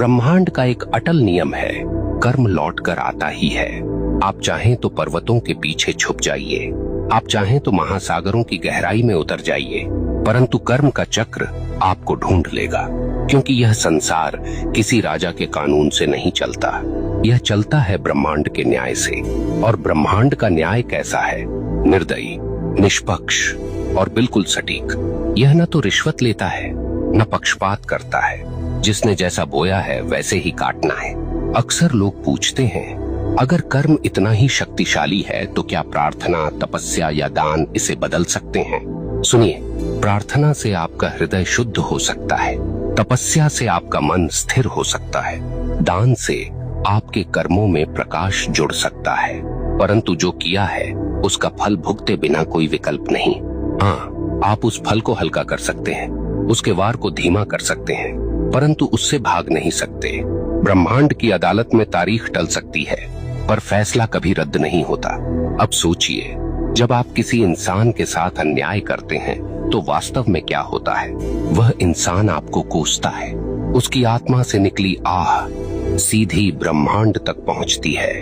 ब्रह्मांड का एक अटल नियम है, कर्म लौट कर आता ही है। आप चाहें तो पर्वतों के पीछे छुप जाइए, आप चाहें तो महासागरों की गहराई में उतर जाइए, परंतु कर्म का चक्र आपको ढूंढ लेगा। क्योंकि यह संसार किसी राजा के कानून से नहीं चलता, यह चलता है ब्रह्मांड के न्याय से। और ब्रह्मांड का न्याय कैसा है? निर्दयी, निष्पक्ष और बिल्कुल सटीक। यह न तो रिश्वत लेता है, न पक्षपात करता है। जिसने जैसा बोया है वैसे ही काटना है। अक्सर लोग पूछते हैं, अगर कर्म इतना ही शक्तिशाली है तो क्या प्रार्थना, तपस्या या दान इसे बदल सकते हैं? सुनिए, प्रार्थना से आपका हृदय शुद्ध हो सकता है, तपस्या से आपका मन स्थिर हो सकता है, दान से आपके कर्मों में प्रकाश जुड़ सकता है, परंतु जो किया है उसका फल भुगते बिना कोई विकल्प नहीं। हाँ, आप उस फल को हल्का कर सकते हैं, उसके वार को धीमा कर सकते हैं, परंतु उससे भाग नहीं सकते। ब्रह्मांड की अदालत में तारीख टल सकती है, पर फैसला कभी रद्द नहीं होता। अब सोचिए, जब आप किसी इंसान के साथ अन्याय करते हैं तो वास्तव में क्या होता है? वह इंसान आपको कोसता है, उसकी आत्मा से निकली आह सीधी ब्रह्मांड तक पहुंचती है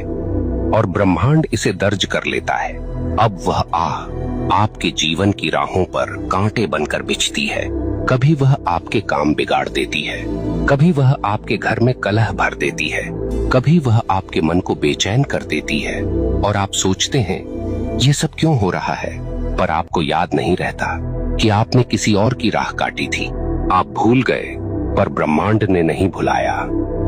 और ब्रह्मांड इसे दर्ज कर लेता है। अब वह आह आपके जीवन की राहों पर कांटे बनकर बिछती है। कभी वह आपके काम बिगाड़ देती है, कभी वह आपके घर में कलह भर देती है, कभी वह आपके मन को बेचैन कर देती है। और आप सोचते हैं ये सब क्यों हो रहा है, पर आपको याद नहीं रहता कि आपने किसी और की राह काटी थी। आप भूल गए, पर ब्रह्मांड ने नहीं भुलाया।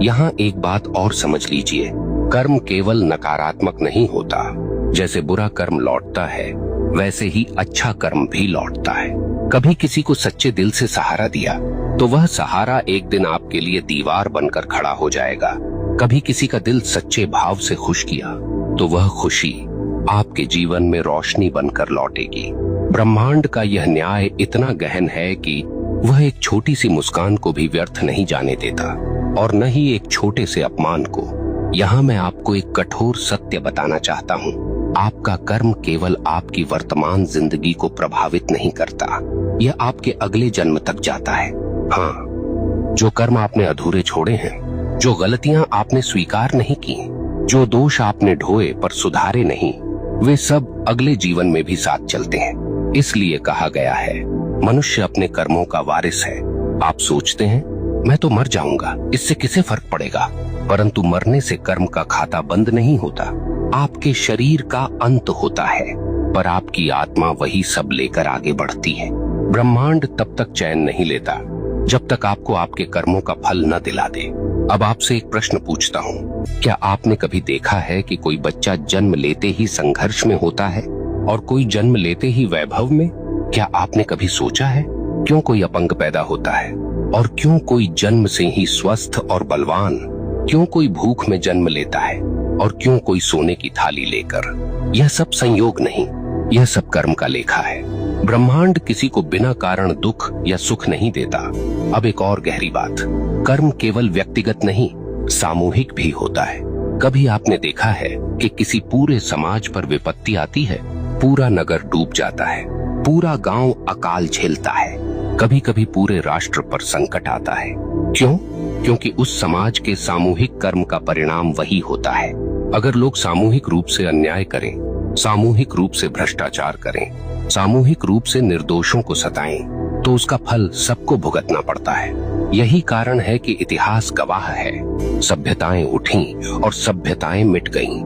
यहाँ एक बात और समझ लीजिए, कर्म केवल नकारात्मक नहीं होता। जैसे बुरा कर्म लौटता है, वैसे ही अच्छा कर्म भी लौटता है। कभी किसी को सच्चे दिल से सहारा दिया तो वह सहारा एक दिन आपके लिए दीवार बनकर खड़ा हो जाएगा। कभी किसी का दिल सच्चे भाव से खुश किया तो वह खुशी आपके जीवन में रोशनी बनकर लौटेगी। ब्रह्मांड का यह न्याय इतना गहन है कि वह एक छोटी सी मुस्कान को भी व्यर्थ नहीं जाने देता, और न ही एक छोटे से अपमान को। यहाँ मैं आपको एक कठोर सत्य बताना चाहता हूँ, आपका कर्म केवल आपकी वर्तमान जिंदगी को प्रभावित नहीं करता, यह आपके अगले जन्म तक जाता है। हाँ, जो कर्म आपने अधूरे छोड़े हैं, जो गलतियां आपने स्वीकार नहीं की, जो दोष आपने ढोए पर सुधारे नहीं, वे सब अगले जीवन में भी साथ चलते हैं। इसलिए कहा गया है, मनुष्य अपने कर्मों का वारिस है। आप सोचते हैं मैं तो मर जाऊंगा, इससे किसे फर्क पड़ेगा? परंतु मरने से कर्म का खाता बंद नहीं होता। आपके शरीर का अंत होता है, पर आपकी आत्मा वही सब लेकर आगे बढ़ती है। ब्रह्मांड तब तक चैन नहीं लेता जब तक आपको आपके कर्मों का फल न दिला दे। अब आपसे एक प्रश्न पूछता हूँ, क्या आपने कभी देखा है कि कोई बच्चा जन्म लेते ही संघर्ष में होता है और कोई जन्म लेते ही वैभव में? क्या आपने कभी सोचा है क्यों कोई अपंग पैदा होता है और क्यों कोई जन्म से ही स्वस्थ और बलवान? क्यों कोई भूख में जन्म लेता है और क्यों कोई सोने की थाली लेकर? यह सब संयोग नहीं, यह सब कर्म का लेखा है। ब्रह्मांड किसी को बिना कारण दुख या सुख नहीं देता। अब एक और गहरी बात, कर्म केवल व्यक्तिगत नहीं, सामूहिक भी होता है। कभी आपने देखा है कि किसी पूरे समाज पर विपत्ति आती है, पूरा नगर डूब जाता है, पूरा गांव अकाल झेलता है, कभी कभी पूरे राष्ट्र पर संकट आता है। क्यों? क्योंकि उस समाज के सामूहिक कर्म का परिणाम वही होता है। अगर लोग सामूहिक रूप से अन्याय करें, सामूहिक रूप से भ्रष्टाचार करें, सामूहिक रूप से निर्दोषों को सताएं, तो उसका फल सबको भुगतना पड़ता है। यही कारण है कि इतिहास गवाह है, सभ्यताएं उठीं और सभ्यताएं मिट गईं,